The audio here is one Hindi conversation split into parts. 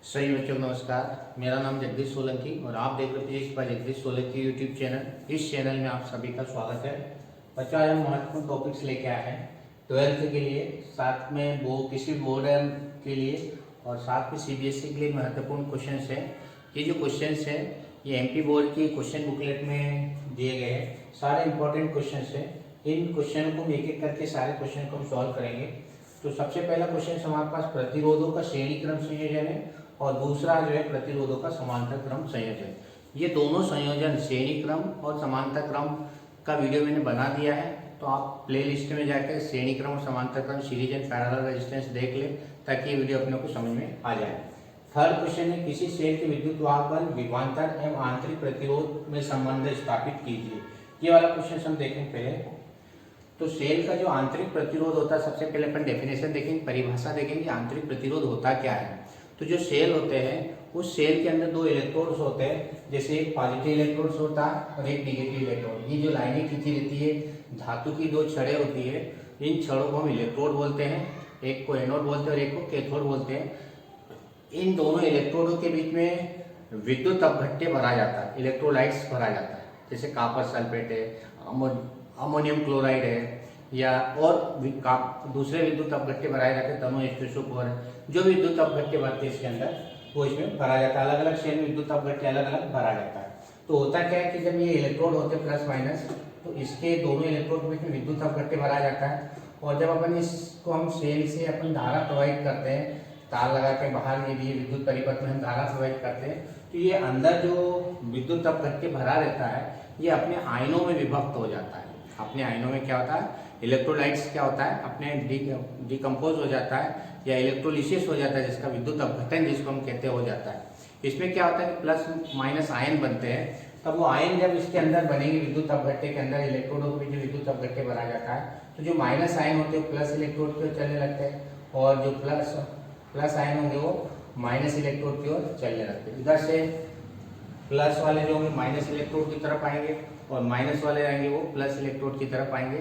सही बच्चों नमस्कार। मेरा नाम जगदीश सोलंकी और आप देख रहे हैं physics bye Jagdish Solanki YouTube channel. इस चैनल में आप सभी का स्वागत है। बच्चों आज हम महत्वपूर्ण टॉपिक्स लेके आए हैं 12th के लिए, साथ में वो किसी बोर्ड के लिए और साथ में सीबीएसई के लिए महत्वपूर्ण क्वेश्चन है। ये जो क्वेश्चन है ये एमपी बोर्ड की क्वेश्चन बुकलेट में दिए गए हैं। सारे इंपॉर्टेंट क्वेश्चन है। इन क्वेश्चन को एक एक करके सारे क्वेश्चन को हम सॉल्व करेंगे। तो सबसे पहला क्वेश्चन हमारे पास प्रतिरोधों का श्रेणी क्रम संयोजन है और दूसरा जो है प्रतिरोधों का समांतर क्रम संयोजन। ये दोनों संयोजन श्रेणी क्रम और समांतर क्रम का वीडियो मैंने बना दिया है, तो आप प्लेलिस्ट में जाकर श्रेणी क्रम और समांतर क्रम सीरीज एंड पैरेलल रेजिस्टेंस देख ले ताकि ये वीडियो अपने को समझ में आ जाए। थर्ड क्वेश्चन है किसी सेल के विद्युत वाहक बल विभवांतर एवं आंतरिक प्रतिरोध में संबंध स्थापित कीजिए। ये वाला क्वेश्चन हम देखेंगे पहले। तो सेल का जो आंतरिक प्रतिरोध होता है, सबसे पहले अपन डेफिनेशन देखेंगे, परिभाषा देखेंगे आंतरिक प्रतिरोध होता क्या है। तो जो सेल होते हैं उस सेल के अंदर दो इलेक्ट्रोड्स होते हैं, जैसे एक पॉजिटिव इलेक्ट्रोड्स होता है और एक नेगेटिव इलेक्ट्रोड। ये जो लाइनें खींची रहती है, धातु की दो छड़ें होती है, इन छड़ों को हम इलेक्ट्रोड बोलते हैं। एक को एनोड बोलते हैं और एक को कैथोड बोलते हैं। इन दोनों इलेक्ट्रोडों के बीच में विद्युत अपघट्य भरा जाता है, इलेक्ट्रोलाइट्स भरा जाता है, जैसे कॉपर सल्फेट है, अमोनियम क्लोराइड है या और दूसरे विद्युत अपघट्य भराए जाते हैं, तनो एस्टोसोपोर। जो विद्युत अपघट्य भरते हैं इसके अंदर वो इसमें भरा जाता है। अलग अलग शेल में विद्युत अपघट्य अलग अलग भरा जाता है। तो होता क्या है कि जब ये इलेक्ट्रोड होते हैं प्लस माइनस, तो इसके दोनों इलेक्ट्रोड के बीच में विद्युत अपघट्य भरा जाता है। और जब अपन इसको हम सेल से अपन धारा प्रवाहित करते हैं, तार लगा के बाहर ये भी विद्युत परिपथ में हम धारा प्रवाहित करते हैं, तो ये अंदर जो विद्युत अपघट्य भरा रहता है ये अपने आयनों में विभक्त हो जाता है। अपने आयनों में क्या होता है, इलेक्ट्रोलाइट्स क्या होता है, अपने डिकम्पोज हो जाता है या इलेक्ट्रोलिसिस हो जाता है, जिसका विद्युत अपघटन जिसको हम कहते हैं हो जाता है। इसमें क्या होता है कि प्लस माइनस आयन बनते हैं। तब वो आयन जब इसके अंदर बनेंगे विद्युत अपघट्य के अंदर, इलेक्ट्रोडों के बीच जो विद्युत अपघट्य भरा जाता है, तो जो माइनस आयन होते हैं प्लस इलेक्ट्रोड की ओर चलने लगते हैं और जो प्लस आयन होंगे वो माइनस इलेक्ट्रोड की ओर चलने लगते हैं। इधर से प्लस वाले जो होंगे माइनस इलेक्ट्रोड की तरफ आएंगे और माइनस वाले आएंगे वो प्लस इलेक्ट्रोड की तरफ आएंगे,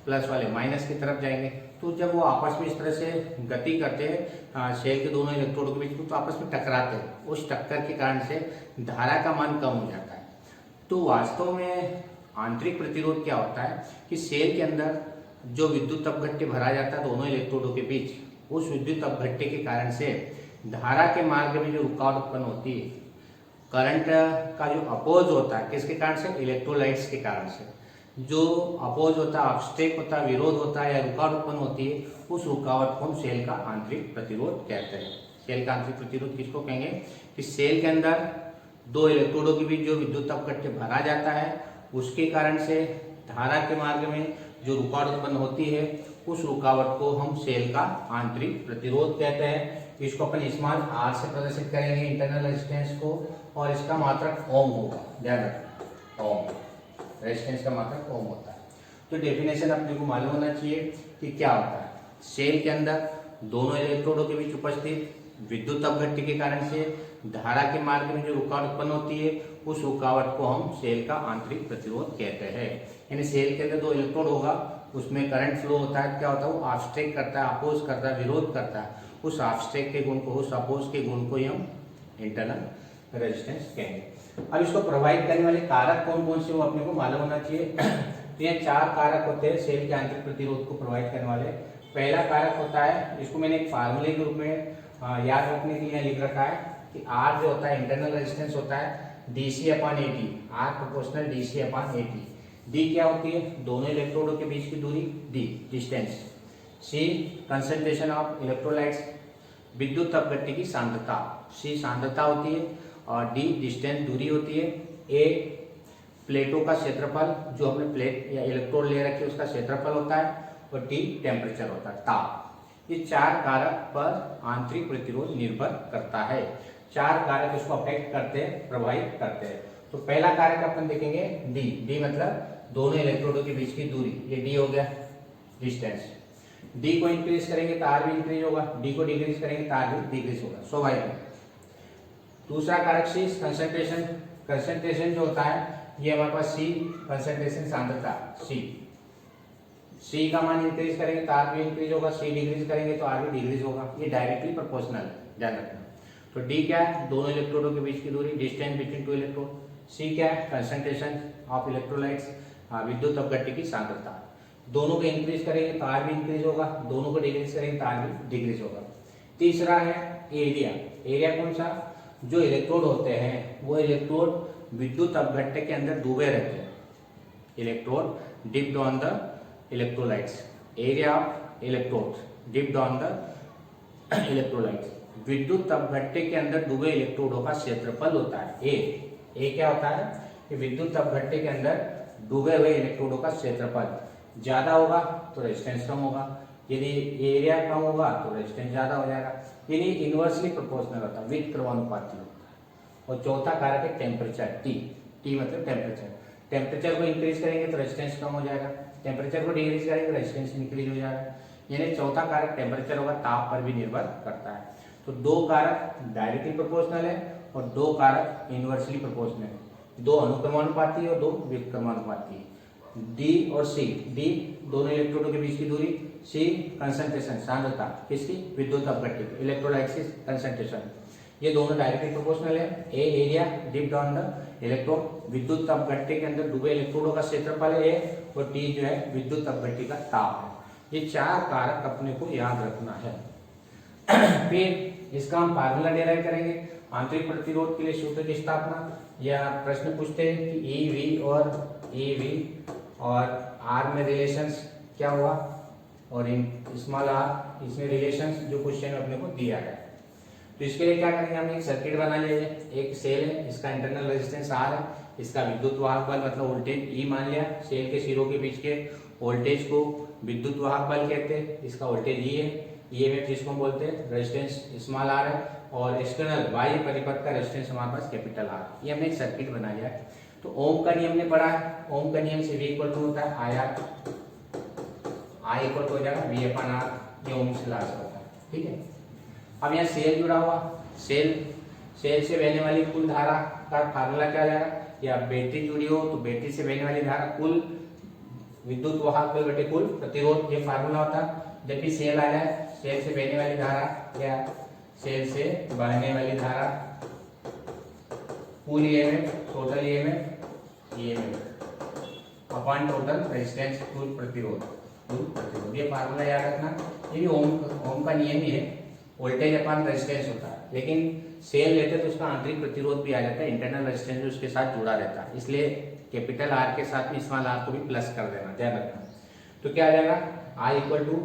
प्लस वाले माइनस की तरफ जाएंगे। तो जब वो आपस में इस तरह से गति करते हैं सेल के दोनों इलेक्ट्रोड के बीच में, तो आपस में टकराते हैं। उस टक्कर के कारण से धारा का मान कम हो जाता है। तो वास्तव में आंतरिक प्रतिरोध क्या होता है कि सेल के अंदर जो विद्युत अपघट्य भरा जाता है दोनों इलेक्ट्रोडों के बीच, उस विद्युत अपघट्य के कारण से धारा के मार्ग में जो रुकावट उत्पन्न होती है, करंट का जो अपोज होता है, किसके कारण से, इलेक्ट्रोलाइट्स के कारण से। जो अपोज होता है, ऑब्स्टेक होता है, विरोध होता है या रुकावट उत्पन्न होती है, उस रुकावट को हम सेल का आंतरिक प्रतिरोध कहते हैं। सेल का आंतरिक प्रतिरोध किसको कहेंगे कि सेल के अंदर दो इलेक्ट्रोडों के बीच जो विद्युत अपघट्य भरा जाता है उसके कारण से धारा के मार्ग में जो रुकावट उत्पन्न होती है, उस रुकावट को हम सेल का आंतरिक प्रतिरोध कहते हैं। इसको अपन स्मॉल आर से प्रदर्शित करेंगे इंटरनल रेजिस्टेंस को, और इसका मात्रक ओम होगा, ध्यान रखना ओम, रेजिस्टेंस का मात्रक ओम होता है। तो डेफिनेशन अपने को मालूम होना चाहिए कि क्या होता है। सेल के अंदर दोनों इलेक्ट्रोडों के बीच उपस्थित विद्युत अपघट्य के कारण से धारा के मार्ग में जो रुकावट उत्पन्न होती है, उस रुकावट को हम सेल का आंतरिक प्रतिरोध कहते हैं। यानी सेल के अंदर दो इलेक्ट्रोड होगा, उसमें करंट फ्लो होता है, क्या होता है, वो ऑब्स्ट्रेक्ट करता है, अपोज करता है, विरोध करता है। उस ऑब्स्ट्रेक्ट के गुण को, उस अपोज के गुण को ही हम इंटरनल रेजिस्टेंस कहेंगे। अब इसको प्रभावित करने वाले कारक कौन कौन से वो अपने को मालूम होना चाहिए। तो ये चार कारक होते हैं सेल के आंतरिक प्रतिरोध को प्रभावित करने वाले। पहला कारक होता है, इसको मैंने एक फार्मूले के रूप में याद रखने के लिए लिख रखा है कि आर जो होता है इंटरनल रेजिस्टेंस होता है dc/AT, are proportional dc/AT। D क्या होती है, दोनों इलेक्ट्रोडों के बीच की दूरी, D distance. C concentration of electrolytes, विद्युत अपघट्य की सांद्रता, सी सांद्रता होती है और डी डिस्टेंस दूरी होती है। ए प्लेटों का क्षेत्रफल, जो हमने प्लेट या इलेक्ट्रोड ले रखे उसका क्षेत्रफल होता है, और टी टेम्परेचर होता है, ताप। ये चार कारक पर आंतरिक प्रतिरोध निर्भर करता है। चार कारक इसको अफेक्ट करते हैं, प्रभावित करते हैं। तो पहला कारक अपन देखेंगे डी। डी मतलब दोनों इलेक्ट्रोडों के बीच की दूरी, ये डी हो गया, डिस्टेंस। डी को इंक्रीज करेंगे तो आर भी इंक्रीज होगा, डी को डिक्रीज करेंगे तो आर भी डिक्रीज होगा, स्वाभाविक। दूसरा कारक सी कंसंट्रेशन। कंसंट्रेशन जो होता है ये हमारे पास सी, कंसंट्रेशन सांद्रता सी। सी का मान इंक्रीज करेंगे तो आर भी इंक्रीज होगा, सी डिक्रीज करेंगे तो आर भी डिक्रीज होगा। ये डायरेक्टली प्रोपोर्शनल है, ध्यान रखना। तो डी क्या है, दोनों इलेक्ट्रोडों के बीच की दूरी, डिस्टेंस बिटवीन टू इलेक्ट्रोड। सी क्या है, कंसंट्रेशन ऑफ इलेक्ट्रोलाइट्स, विद्युत अपघट्य की सांद्रता। दोनों को इंक्रीज करेंगे तो आर भी इंक्रीज होगा, दोनों को डिक्रीज करेंगे तो आर भी डिक्रीज होगा। तीसरा है एरिया। एरिया कौन सा, जो इलेक्ट्रोड होते हैं वो इलेक्ट्रोड विद्युत अपघट्य के अंदर डूबे रहते हैं। Electrode dipped on the electrolytes, area of electrode dipped on the electrolytes, विद्युत अपघट्य के अंदर डूबे इलेक्ट्रोडों का क्षेत्रफल होता है ए क्या होता है कि विद्युत अपघट्य के अंदर डूबे हुए इलेक्ट्रोडों का क्षेत्रफल ज्यादा होगा तो रेजिस्टेंस कम होगा, यदि एरिया कम होगा तो रेजिस्टेंस ज्यादा हो जाएगा, यानी इनवर्सली प्रोपोर्शनल होता है, विद क्रमानुपाती होता है। और चौथा कारक है टेम्परेचर, टी मतलब टेम्परेचर। टेम्परेचर को इंक्रीज करेंगे तो रेजिस्टेंस कम हो जाएगा, टेम्परेचर को डिक्रीज करेंगे तो रेजिस्टेंस इंक्रीज हो जाएगा, यानी चौथा कारक टेम्परेचर होगा, ताप पर भी निर्भर करता है। तो दो कारक डायरेक्टली प्रोपोर्शनल है और दो कारक इनवर्सली प्रोपोर्शनल है, दो अनुक्रमानुपाती और दो व्युत्क्रमानुपाती। डी और सी, डी दोनों इलेक्ट्रोडों के बीच की दूरी, सी कंसंट्रेशन सांद्रता किसकी, विद्युत अपघट्य की, इलेक्ट्रोलाइसिस कंसंट्रेशन, ये दोनों डायरेक्टली प्रोपोर्शनल है। A area dipped on the electrode, विद्युत अपघट्य के अंदर डूबे इलेक्ट्रोडों का क्षेत्रफल है ए, और टी जो है विद्युत अपघट्य का ताप है। ये चार कारक अपने को याद रखना है। फिर इसका हम फार्मूला डिराइव करेंगे, आंतरिक प्रतिरोध के लिए सूत्र की स्थापना, या प्रश्न पूछते हैं कि ई वी और आर में रिलेशंस क्या हुआ, और इन स्मॉल आर इसमें रिलेशंस जो क्वेश्चन अपने को दिया है। तो इसके लिए क्या करेंगे, हम एक सर्किट बना लेंगे, एक सेल है, इसका इंटरनल रेजिस्टेंस आर है, इसका विद्युत वाहक बल मतलब वोल्टेज ई मान लिया, सेल के सिरों के बीच के वोल्टेज को विद्युत वाहक बल कहते हैं, इसका वोल्टेज ई है, ईएमएफ जिसको बोलते हैं, रेजिस्टेंस स्मॉल आर है, और एक्सटर्नल बाह्य परिपथ का रेजिस्टेंस हमारे पास कैपिटल आर। ये हमने एक सर्किट बना लिया है। तो ओम का नियम ने पढ़ा है, ओम का नियम से V इक्वल टू होता है I R, I equal to हो जाएगा V अपन आर, ये ओम से लास्ट होता है, ठीक है। अब यहाँ सेल जुड़ा हुआ, सेल से बहने वाली कुल धारा का फार्मूला क्या जाएगा, या बैटरी जुड़ी हो तो बैटरी से बहने वाली धारा कुल विद्युत वाहक बल बटे कुल प्रतिरोध, ये फार्मूला होता है। जब भी सेल आ जाए, सेल से बहने वाली धारा या सेल से बहने वाली धारा कुल EMF, total EMF upon total resistance, कुल प्रतिरोध, ये फार्मूला याद रखना। ये भी ओम का नियम ही है, वोल्टेज अपॉन रेजिस्टेंस होता है, लेकिन सेल लेते तो उसका आंतरिक प्रतिरोध भी आ जाता है, इंटरनल रेजिस्टेंस उसके साथ जुड़ा रहता है, इसलिए कैपिटल आर के साथ में स्मॉल आर को भी प्लस कर देना, ध्यान रखना। तो क्या आ जाएगा, आई इक्वल टू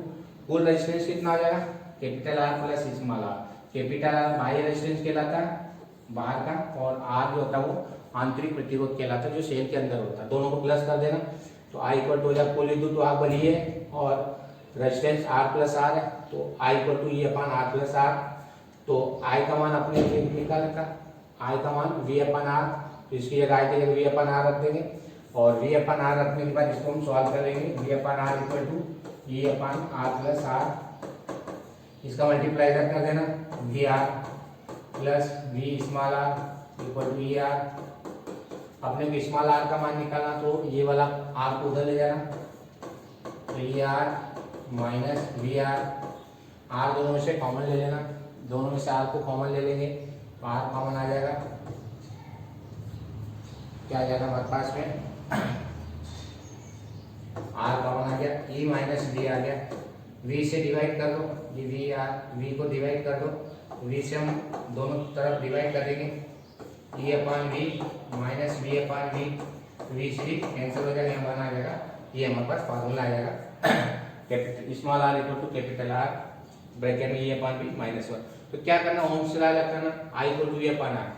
कुल रेजिस्टेंस कितना आ जाएगा, capital R plus small R. Capital R बाह्य रेजिस्टेंस कहलाता है बाहर का, और आर जो होता है वो आंतरिक प्रतिरोध कहलाता है जो सेल के अंदर होता है, दोनों को प्लस कर देना। तो आई इक्वल टू हो जाएगा कुल विद्युत वाहक बल है, और रेजिस्टेंस आर प्लस आर है, तो I equal to E upon R plus R. तो आई का मान अपने निकाल रखा, आई का मान वी अपन आर, तो इसकी जगह आई की जगह वी अपन आर रख देंगे, और वी अपन आर रखने के बाद इसको हम सॉल्व कर लेंगे, V upon R equal to E upon R plus R, इसका मल्टीप्लाई कर देना, V R plus V small R equal to E R. अपने को स्मॉल आर का मान निकालना, तो ये वाला आर को उधर ले जाना, तो E R minus V R, R दोनों में से कॉमन ले लेना, दोनों में से आर को कॉमन ले लेंगे तो आर कॉमन आ जाएगा, क्या आ जाएगा हमारे पास में, आर कॉमन आ गया, ई माइनस वी आ गया, वी से डिवाइड कर दो, ये वी आर, वी को डिवाइड कर दो, वी से हम दोनों तरफ डिवाइड कर देंगे, E upon V minus V upon V से भी कैंसिल हो जाएगा, यहाँ बना आ जाएगा, ये हमारे पास फार्मूला आ जाएगा, capital small R equal to capital R bracket में ई अपान वी माइनस 1। तो क्या करना, ओम से लगा करना, I equal to V upon R.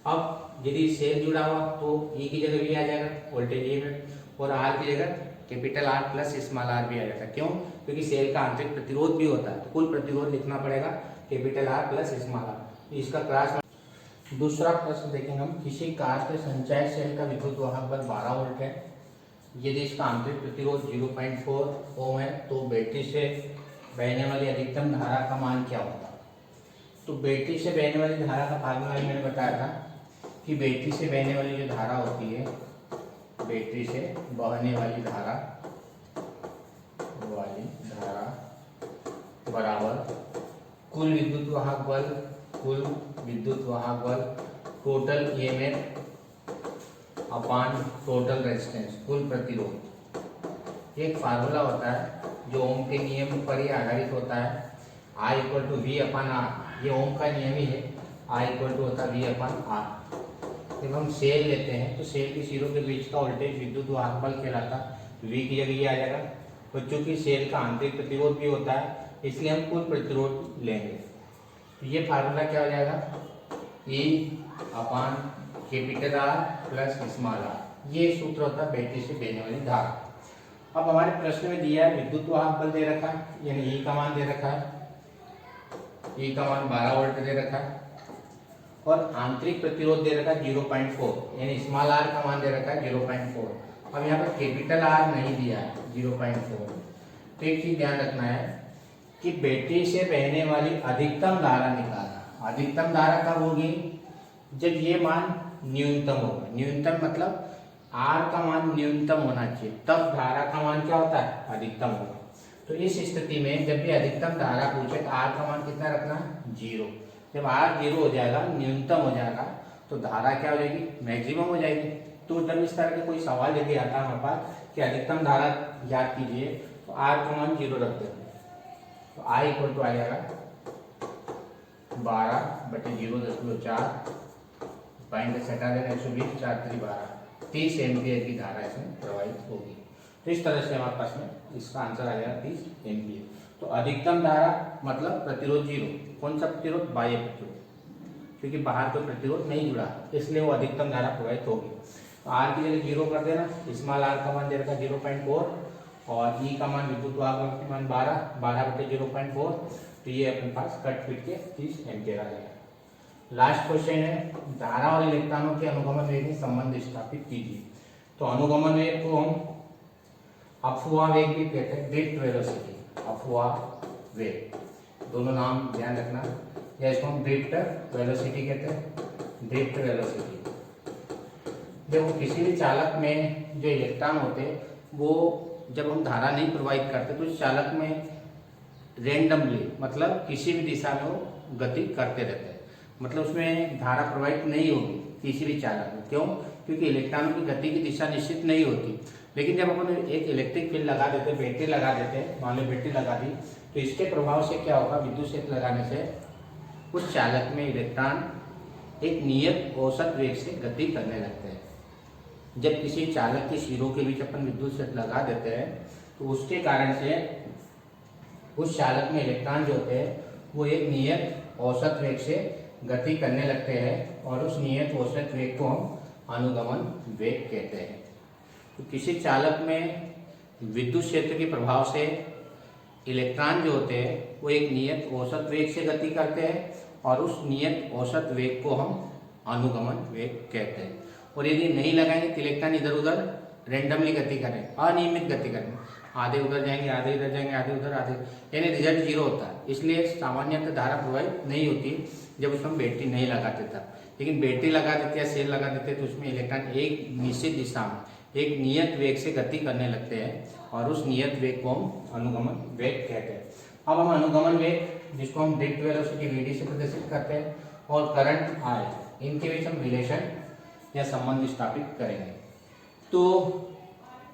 अब यदि सेल जुड़ा हुआ तो ई की जगह वी आ जाएगा, वोल्टेज ई में, और आर की जगह capital R plus small R भी आ जाता है। क्यों, क्योंकि सेल का आंतरिक प्रतिरोध भी होता है, तो कुल प्रतिरोध लिखना पड़ेगा capital R plus small R. इसका क्लास दूसरा प्रश्न देखेंगे हम, किसी कार के संचय सेल का विद्युत वाहक बल 12 वोल्ट है, यदि इसका आंतरिक प्रतिरोध 0.4 ओम है, तो बैटरी से बहने वाली अधिकतम धारा का मान क्या होगा। तो बैटरी से बहने वाली धारा का फार्मूला मैंने बताया था कि बैटरी से बहने वाली जो धारा होती है, बैटरी से बहने वाली धारा बराबर कुल विद्युत वाहक बल कुल विद्युत वाहक बल टोटल ईएमएफ अपान टोटल रेजिस्टेंस, कुल प्रतिरोध। एक फार्मूला होता है जो ओम के नियम पर ही आधारित होता है, I equal to V upon R. ये ओम का नियम ही है, I इक्वल टू होता है वी अपान आर। जब हम सेल लेते हैं तो सेल की सिरों के बीच का वोल्टेज विद्युत वाहक बल कहलाता है, वी की जगह ये आ जाएगा। तो चूंकि सेल का आंतरिक प्रतिरोध भी होता है इसलिए हम कुल प्रतिरोध लेंगे। तो ये फार्मूला क्या हो जाएगा, E upon capital R plus small R. ये सूत्र होता है बैटरी से बहने वाली धारा। अब हमारे प्रश्न में दिया है विद्युत वाहक बल दे रखा है, यानी E का मान दे रखा है, E का मान 12 वोल्ट दे रखा है और आंतरिक प्रतिरोध दे रखा है 0.4, यानी स्मॉल आर का मान दे रखा है 0.4। अब यहाँ पर कैपिटल आर नहीं दिया है 0.4। तो एक चीज ध्यान रखना है कि बैटरी से बहने वाली अधिकतम धारा निकालना। अधिकतम धारा कब होगी, जब ये मान न्यूनतम होगा। न्यूनतम मतलब आर का मान न्यूनतम होना चाहिए, तब धारा का मान क्या होता है, अधिकतम होगा। तो इस स्थिति में जब भी अधिकतम धारा पूछे तो आर का मान कितना रखना है, 0। जब आर 0 हो जाएगा, न्यूनतम हो जाएगा, तो धारा क्या हो जाएगी, मैक्सिमम हो जाएगी। तो जब इस तरह का कोई सवाल यदि आता है हमारे पास कि अधिकतम धारा याद कीजिए, तो आर का मान 0 रख देते हैं। तो आई इक्वल टू आ जाएगा 12/0.4 पॉइंट सटा देना 120 4 3 12, 30 एम्पियर की धारा इसमें प्रवाहित होगी। तो इस तरह से हमारे पास में इसका आंसर आ जाएगा 30 एम्पियर। तो अधिकतम धारा मतलब प्रतिरोध 0। कौन सा प्रतिरोध, बाह्य प्रतिरोध, क्योंकि बाहर कोई प्रतिरोध नहीं जुड़ा इसलिए वो अधिकतम धारा प्रवाहित होगी। तो आर की जगह 0 कर देना, स्मॉल आर का मान दे रखा 0.4 और ई का मान विद्युत वाहक का मान 12/0.4। तो ये अपने पास कट फिट के 30 एम्पियर आ जाएगा। लास्ट क्वेश्चन है, धारा और इलेक्ट्रॉनों के अनुगमन वेग में संबंध स्थापित कीजिए। तो अनुगमन वेग को हम अफवाह वेग भी कहते हैं, ड्रिफ्ट वेलोसिटी, अफवाह वेग, दोनों नाम ध्यान रखना। या इसको हम ड्रिफ्ट वेलोसिटी कहते हैं, ड्रिफ्ट वेलोसिटी। जब किसी भी चालक में जो इलेक्ट्रॉन होते हैं वो जब हम धारा नहीं प्रवाहित करते तो उस चालक में रेंडमली मतलब किसी भी दिशा में वो गति करते रहते हैं, मतलब उसमें धारा प्रवाहित नहीं होगी किसी भी चालक में। क्यों, क्योंकि इलेक्ट्रॉनों की गति की दिशा निश्चित नहीं होती। लेकिन जब अपन एक इलेक्ट्रिक फील्ड लगा देते हैं, बैटरी लगा देते हैं, मान लो बैटरी लगा दी, तो इसके प्रभाव से क्या होगा, विद्युत क्षेत्र लगाने से उस चालक में इलेक्ट्रॉन एक नियत औसत वेग से गति करने लगते हैं। जब किसी चालक के सिरों के बीच अपन विद्युत क्षेत्र लगा देते हैं तो उसके कारण से उस चालक में इलेक्ट्रॉन जो होते हैं वो एक नियत औसत वेग से गति करने लगते हैं और उस नियत औसत वेग को हम अनुगमन वेग कहते हैं। तो किसी चालक में विद्युत क्षेत्र के प्रभाव से इलेक्ट्रॉन जो होते हैं वो एक नियत औसत वेग से गति करते हैं और उस नियत औसत वेग को हम अनुगमन वेग कहते हैं। और यदि नहीं लगाएंगे तो इलेक्ट्रॉन इधर उधर रेंडमली गति करें, अनियमित गति करें, आधे उधर जाएंगे, आधे इधर जाएंगे, आधे उधर, आधे, यानी रिजल्ट 0 होता है। इसलिए सामान्यतः धारा प्रवाहित नहीं होती जब उसमें बैटरी नहीं लगाते था। लेकिन बैटरी लगा देते या सेल लगा देते तो उसमें इलेक्ट्रॉन एक निश्चित दिशा में एक नियत वेग से गति करने लगते हैं और उस नियत वेग को हम अनुगमन वेग कहते हैं। अब हम अनुगमन वेग जिसको हम ड्रिफ्ट वेलोसिटी वीडी से प्रदर्शित करते हैं और करंट आई, इनके बीच हम रिलेशन या संबंध स्थापित करेंगे। तो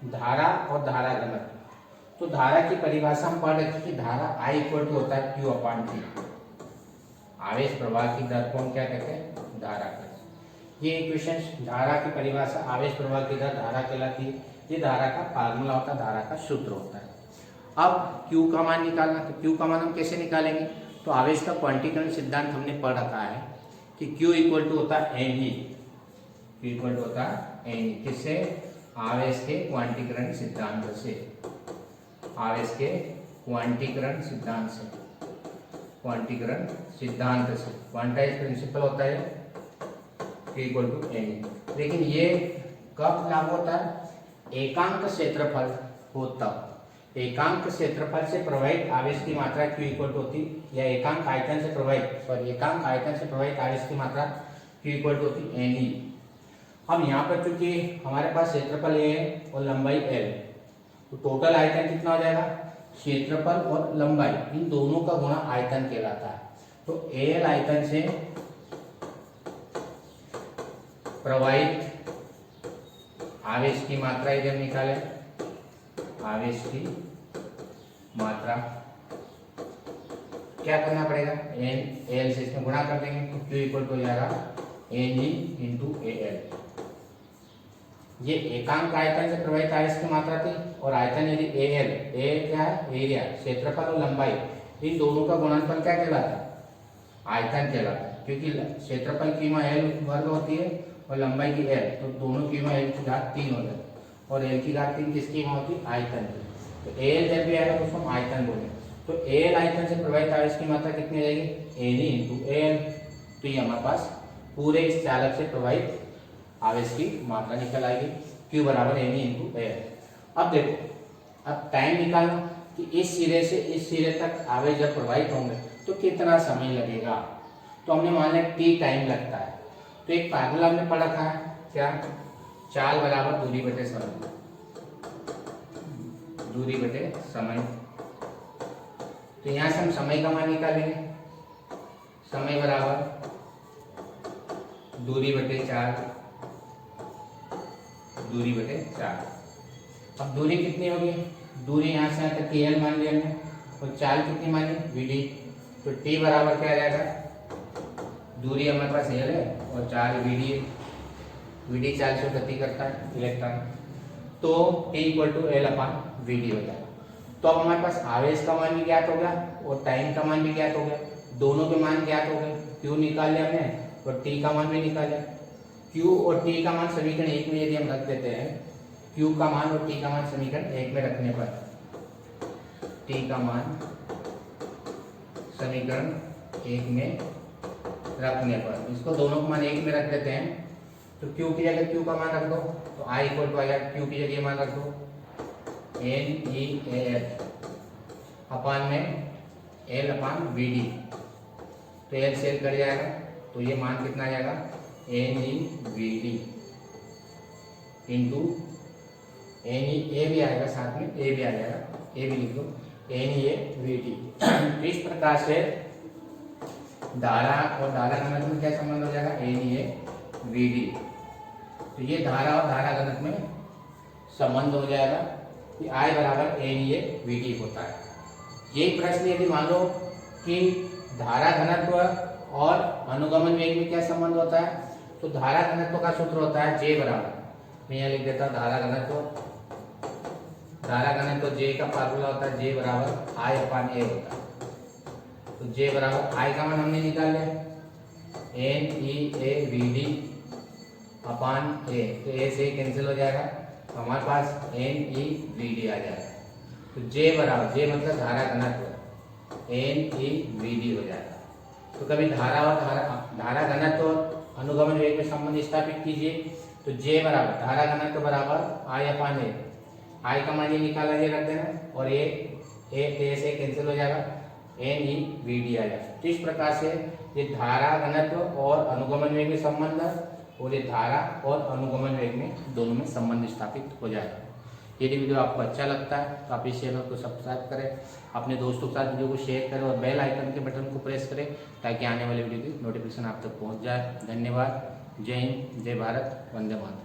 धारा और धारा घनत्व, तो धारा की परिभाषा हम पढ़ रहे कि धारा I इक्वल टू होता है Q/T। आवेश प्रवाह की दर को हम क्या कहते हैं, धारा कहते हैं। ये इक्वेशन धारा की परिभाषा, आवेश प्रवाह की दर धारा कहलाती है। ये धारा का फार्मूला होता है, धारा का सूत्र होता है। अब Q का मान निकालना, तो Q का मान हम कैसे निकालेंगे, तो आवेश का क्वांटीकरण सिद्धांत हमने पढ़ रखा है कि Q इक्वल टू होता है NE, Q इक्वल टू होता है NE, किससे, आवेश के क्वांटीकरण सिद्धांत से, आवेश के क्वांटीकरण सिद्धांत से, क्वांटीकरण सिद्धांत से, क्वांटाइज प्रिंसिपल होता है Q इक्वल टू NE। लेकिन ये कब लागू होता है, एकांक क्षेत्रफल हो तब, एकांक क्षेत्रफल से प्रवाहित आवेश की मात्रा Q इक्वल टू होती, या एकांक आयतन से प्रवाहित, एकांक आयतन से प्रवाहित आवेश की मात्रा Q इक्वल टू होती NE। अब यहाँ पर चूंकि हमारे पास क्षेत्रफल A है और लंबाई L, तो टोटल आयतन कितना हो जाएगा, क्षेत्रफल और लंबाई इन दोनों का गुणा आयतन कहलाता है। तो एल आयतन से प्रवाहित आवेश की मात्रा इधर निकाले, आवेश की मात्रा क्या करना पड़ेगा, एन एल से इसमें गुणा कर देंगे तो क्यू इक्वल टू हो जाएगा N G into A L. ये एकांक आयतन से प्रवाहित आवेश की मात्रा थी और आयतन यदि ए एल, ए क्या है, एरिया, क्षेत्रफल और लंबाई, इन दोनों का गुणनफल क्या कहलाता है, आयतन कहलाता है, क्योंकि क्षेत्रफल की कीमा एल वर्ग होती है और लंबाई की एल, तो दोनों कीमा एल की घात 3 हो जाती है और एल की घात 3 किसकी कीमा होती है, आयतन की। तो एल जब भी आएगा तो उसको हम आयतन बोलेंगे। तो एल आयतन से प्रवाहित आवेश की मात्रा कितनी आ जाएगी, एन ई इंटू एल। तो ये हमारे पास पूरे इस चालक से प्रवाहित आवेश की मात्रा निकल आएगी, क्यू बराबर एन ई इंटू एल। अब देखो, अब टाइम निकालना कि इस सिरे से इस सिरे तक आवेश जब प्रवाहित होंगे तो कितना समय लगेगा। तो हमने मान लिया टी टाइम लगता है। तो एक फार्मूला हमने पढ़ा था क्या, चाल बराबर दूरी बटे समय, दूरी बटे समय। तो यहां से हम समय का मान निकालेंगे, समय बराबर दूरी बटे 4, दूरी बटे 4। अब दूरी कितनी होगी, दूरी यहाँ से यहाँ तक की एल मान लिया हमने और चाल कितनी मानी, वीडी। तो टी बराबर क्या आ जाएगा, दूरी हमारे पास एल है और 4 वीडी है, वीडी चाल से गति करता है इलेक्ट्रॉन, तो T equal to L upon V D हो जाएगा। तो अब हमारे पास आवेश का मान भी ज्ञात हो गया और टाइम का मान भी ज्ञात हो गया, दोनों के मान ज्ञात हो गए। क्यू निकाल लिया हमने और टी का मान भी निकाल लिया। क्यू और टी का मान समीकरण 1 में यदि हम रख देते हैं, क्यू का मान और टी का मान समीकरण 1 में रखने पर, टी का मान समीकरण 1 में रखने पर, इसको दोनों का मान 1 में रख देते हैं। तो क्यू की जगह क्यू का मान रख दो, तो आई इक्वल टू आएगा, क्यू की जगह मान रख दो एन ई ए एल अपान में एल अपान वी डी। तो एल से एल कट जाएगा तो ये मान कितना आ जाएगा, N E V D into N E A भी आएगा, साथ में ए भी आ जाएगा, ए भी लिख दो, N E A V D. इस प्रकार से धारा और धारा घनत्व में क्या संबंध हो जाएगा, N E A V D. तो ये धारा और धारा घनत्व में संबंध हो जाएगा कि I बराबर N E A V D होता है। यही प्रश्न यदि मान लो कि धारा घनत्व और अनुगमन वेग में क्या संबंध होता है, तो धारा घनत्व का सूत्र होता है J बराबर, मैं यहाँ लिख देता हूँ धारा घनत्व, धारा घनत्व J का फार्मूला होता है J बराबर I अपान ए होता है। तो J बराबर I का मान हमने निकाल लिया N E A V D upon A, तो ए से कैंसिल हो जाएगा, तो हमारे पास एन ई वी डी आ जाएगा। तो J बराबर, J मतलब धारा घनत्व, एन ई वी डी हो जाएगा। तो कभी धारा और धारा घनत्व और अनुगमन वेग में संबंध स्थापित कीजिए। तो J बराबर धारा घनत्व बराबर I अपान ए, I का मान ये निकाला, ये रख देना और ए से कैंसिल हो जाएगा, एन ई वी डी आ जाएगा। तो इस प्रकार से ये धारा घनत्व और अनुगमन वेग में संबंध और ये धारा और अनुगमन वेग में दोनों में संबंध स्थापित हो जाएगा। यदि वीडियो आपको अच्छा लगता है तो आप इस चैनल को सब्सक्राइब करें, अपने दोस्तों के साथ वीडियो को शेयर करें और बेल आइकन के बटन को प्रेस करें ताकि आने वाले वीडियो की नोटिफिकेशन आप तक पहुंच जाए। धन्यवाद। जय हिंद, जय भारत, वंदे मातरम।